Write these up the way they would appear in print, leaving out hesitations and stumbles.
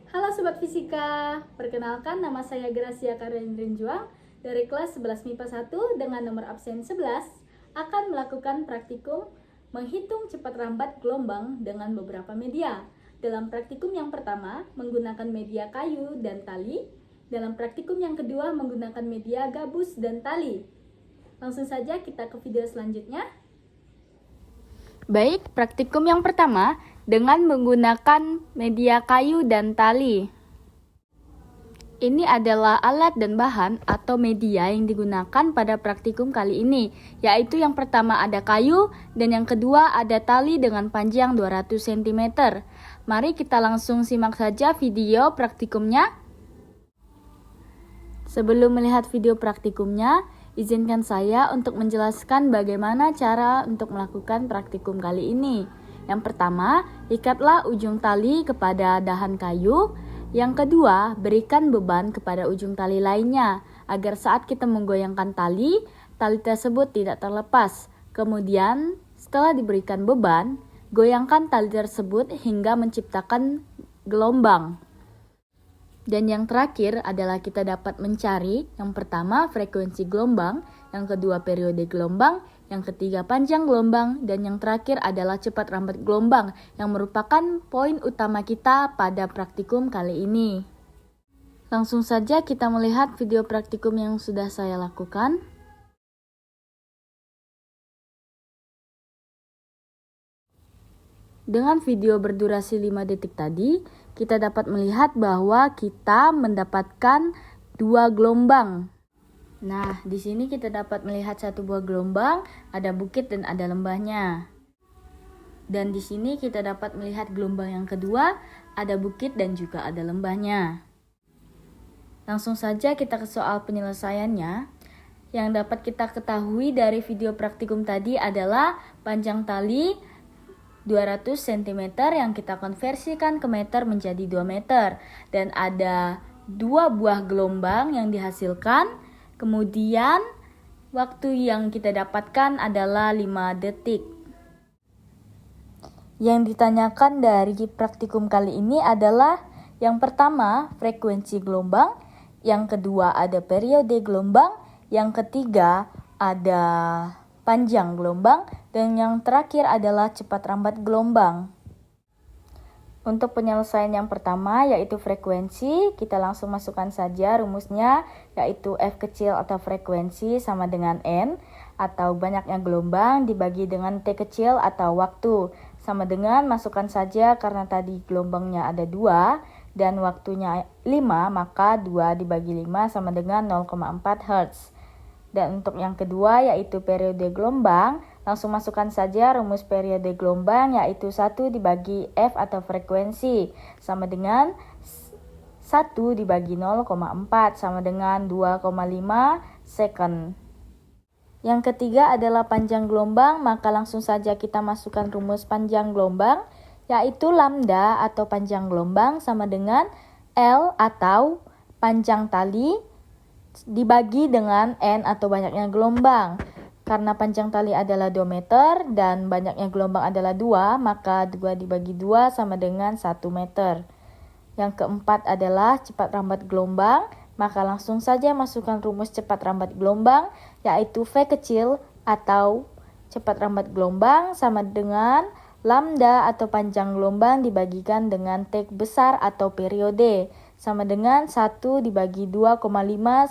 Halo Sobat Fisika, perkenalkan nama saya Gracia Karendrin Juang dari kelas 11 MIPA 1 dengan nomor absen 11 akan melakukan praktikum menghitung cepat rambat gelombang dengan beberapa media. Dalam praktikum yang pertama menggunakan media kayu dan tali, dalam praktikum yang kedua menggunakan media gabus dan tali. Langsung saja kita ke video selanjutnya. Baik, praktikum yang pertama dengan menggunakan media kayu dan tali. Ini adalah alat dan bahan atau media yang digunakan pada praktikum kali ini, yaitu yang pertama ada kayu dan yang kedua ada tali dengan panjang 200 cm. Mari kita langsung simak saja video praktikumnya. Sebelum melihat video praktikumnya, izinkan saya untuk menjelaskan bagaimana cara untuk melakukan praktikum kali ini. Yang pertama, ikatlah ujung tali kepada dahan kayu. Yang kedua, berikan beban kepada ujung tali lainnya, agar saat kita menggoyangkan tali tersebut tidak terlepas. Kemudian, setelah diberikan beban, goyangkan tali tersebut hingga menciptakan gelombang. Dan yang terakhir adalah kita dapat mencari yang pertama frekuensi gelombang, yang kedua periode gelombang, yang ketiga panjang gelombang, dan yang terakhir adalah cepat rambat gelombang yang merupakan poin utama kita pada praktikum kali ini. Langsung saja kita melihat video praktikum yang sudah saya lakukan. Dengan video berdurasi 5 detik tadi, kita dapat melihat bahwa kita mendapatkan 2 gelombang. Nah, di sini kita dapat melihat satu buah gelombang, ada bukit dan ada lembahnya. Dan di sini kita dapat melihat gelombang yang kedua, ada bukit dan juga ada lembahnya. Langsung saja kita ke soal penyelesaiannya. Yang dapat kita ketahui dari video praktikum tadi adalah panjang tali 200 cm yang kita konversikan ke meter menjadi 2 meter. Dan ada 2 buah gelombang yang dihasilkan. Kemudian waktu yang kita dapatkan adalah 5 detik. Yang ditanyakan dari praktikum kali ini adalah yang pertama frekuensi gelombang, yang kedua ada periode gelombang, yang ketiga ada panjang gelombang, dan yang terakhir adalah cepat rambat gelombang. Untuk penyelesaian yang pertama yaitu frekuensi, kita langsung masukkan saja rumusnya, yaitu F kecil atau frekuensi sama dengan N atau banyaknya gelombang dibagi dengan T kecil atau waktu, sama dengan masukkan saja karena tadi gelombangnya ada 2 dan waktunya 5, maka 2 dibagi 5 sama dengan 0,4 Hz. Dan untuk yang kedua yaitu periode gelombang, langsung masukkan saja rumus periode gelombang yaitu 1 dibagi F atau frekuensi sama dengan 1 dibagi 0,4 sama dengan 2,5 second. Yang ketiga adalah panjang gelombang, maka langsung saja kita masukkan rumus panjang gelombang yaitu lambda atau panjang gelombang sama dengan L atau panjang tali dibagi dengan N atau banyaknya gelombang. Karena panjang tali adalah 2 meter dan banyaknya gelombang adalah 2, maka 2 dibagi 2 sama dengan 1 meter. Yang keempat adalah cepat rambat gelombang, maka langsung saja masukkan rumus cepat rambat gelombang, yaitu V kecil atau cepat rambat gelombang sama dengan lambda atau panjang gelombang dibagikan dengan T besar atau periode, sama dengan 1 dibagi 2,5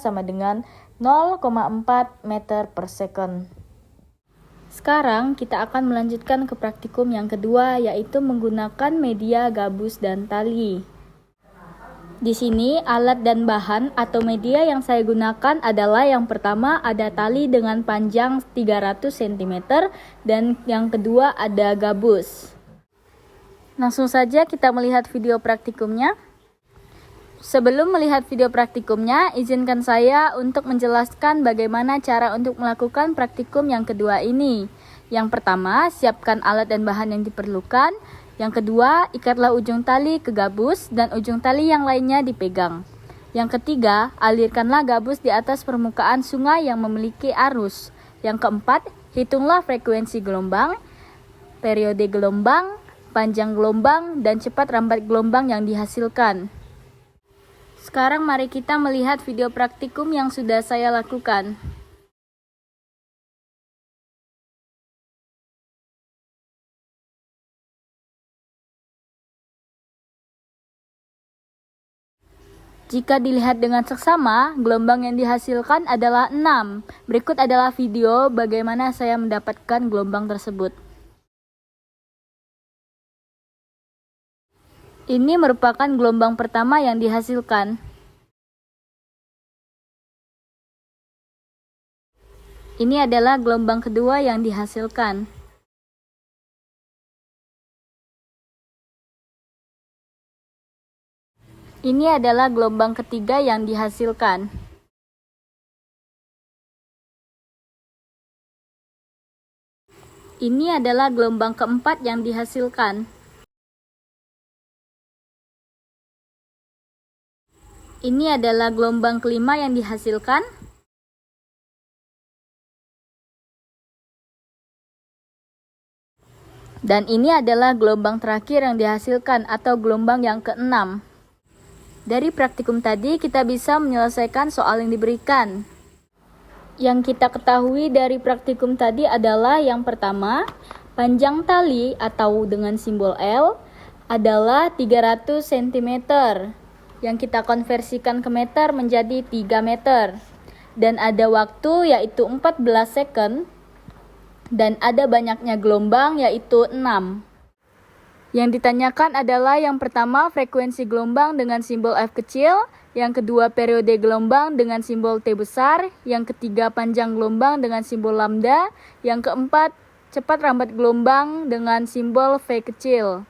sama dengan 0,4 meter per second. Sekarang kita akan melanjutkan ke praktikum yang kedua yaitu menggunakan media gabus dan tali. Di sini alat dan bahan atau media yang saya gunakan adalah yang pertama ada tali dengan panjang 300 cm dan yang kedua ada gabus. Langsung saja kita melihat video praktikumnya. Sebelum melihat video praktikumnya, izinkan saya untuk menjelaskan bagaimana cara untuk melakukan praktikum yang kedua ini. Yang pertama, siapkan alat dan bahan yang diperlukan. Yang kedua, ikatlah ujung tali ke gabus dan ujung tali yang lainnya dipegang. Yang ketiga, alirkanlah gabus di atas permukaan sungai yang memiliki arus. Yang keempat, hitunglah frekuensi gelombang, periode gelombang, panjang gelombang, dan cepat rambat gelombang yang dihasilkan. Sekarang mari kita melihat video praktikum yang sudah saya lakukan. Jika dilihat dengan seksama, gelombang yang dihasilkan adalah 6. Berikut adalah video bagaimana saya mendapatkan gelombang tersebut. Ini merupakan gelombang pertama yang dihasilkan. Ini adalah gelombang kedua yang dihasilkan. Ini adalah gelombang ketiga yang dihasilkan. Ini adalah gelombang keempat yang dihasilkan. Ini adalah gelombang kelima yang dihasilkan. Dan ini adalah gelombang terakhir yang dihasilkan atau gelombang yang keenam. Dari praktikum tadi kita bisa menyelesaikan soal yang diberikan. Yang kita ketahui dari praktikum tadi adalah yang pertama, panjang tali atau dengan simbol L adalah 300 cm. Yang kita konversikan ke meter menjadi 3 meter. Dan ada waktu yaitu 14 second. Dan ada banyaknya gelombang yaitu 6. Yang ditanyakan adalah yang pertama frekuensi gelombang dengan simbol F kecil, yang kedua periode gelombang dengan simbol T besar, yang ketiga panjang gelombang dengan simbol lambda, yang keempat cepat rambat gelombang dengan simbol V kecil.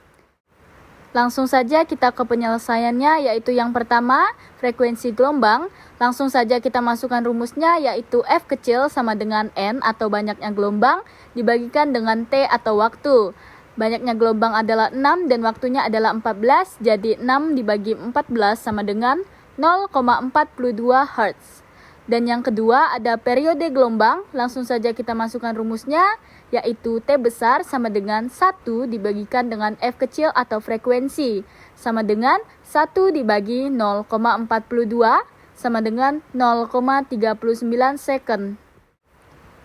Langsung saja kita ke penyelesaiannya, yaitu yang pertama frekuensi gelombang. Langsung saja kita masukkan rumusnya, yaitu F kecil sama dengan N atau banyaknya gelombang dibagikan dengan T atau waktu. Banyaknya gelombang adalah 6 dan waktunya adalah 14, jadi 6 dibagi 14 sama dengan 0,42 Hz. Dan yang kedua ada periode gelombang, langsung saja kita masukkan rumusnya, yaitu T besar sama dengan 1 dibagikan dengan F kecil atau frekuensi, sama dengan 1 dibagi 0,42 sama dengan 0,39 second.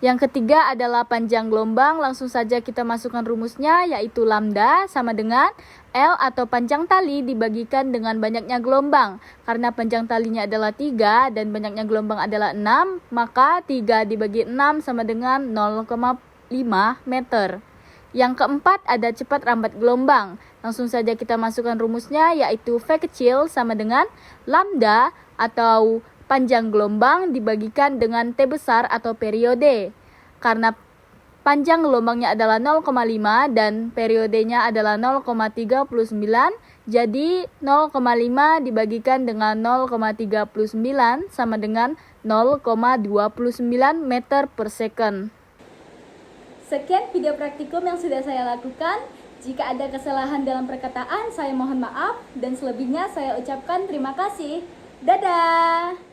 Yang ketiga adalah panjang gelombang, langsung saja kita masukkan rumusnya, yaitu lambda sama dengan L atau panjang tali dibagikan dengan banyaknya gelombang. Karena panjang talinya adalah 3 dan banyaknya gelombang adalah 6, maka 3 dibagi 6 sama dengan 0,5 meter. Yang keempat ada cepat rambat gelombang. Langsung saja kita masukkan rumusnya, yaitu V kecil sama dengan lambda atau panjang gelombang dibagikan dengan T besar atau periode. Karena panjang gelombangnya adalah 0,5 dan periodenya adalah 0,39, jadi 0,5 dibagikan dengan 0,39 sama dengan 0,29 meter per second. Sekian video praktikum yang sudah saya lakukan. Jika ada kesalahan dalam perkataan, saya mohon maaf dan selebihnya saya ucapkan terima kasih. Dadah!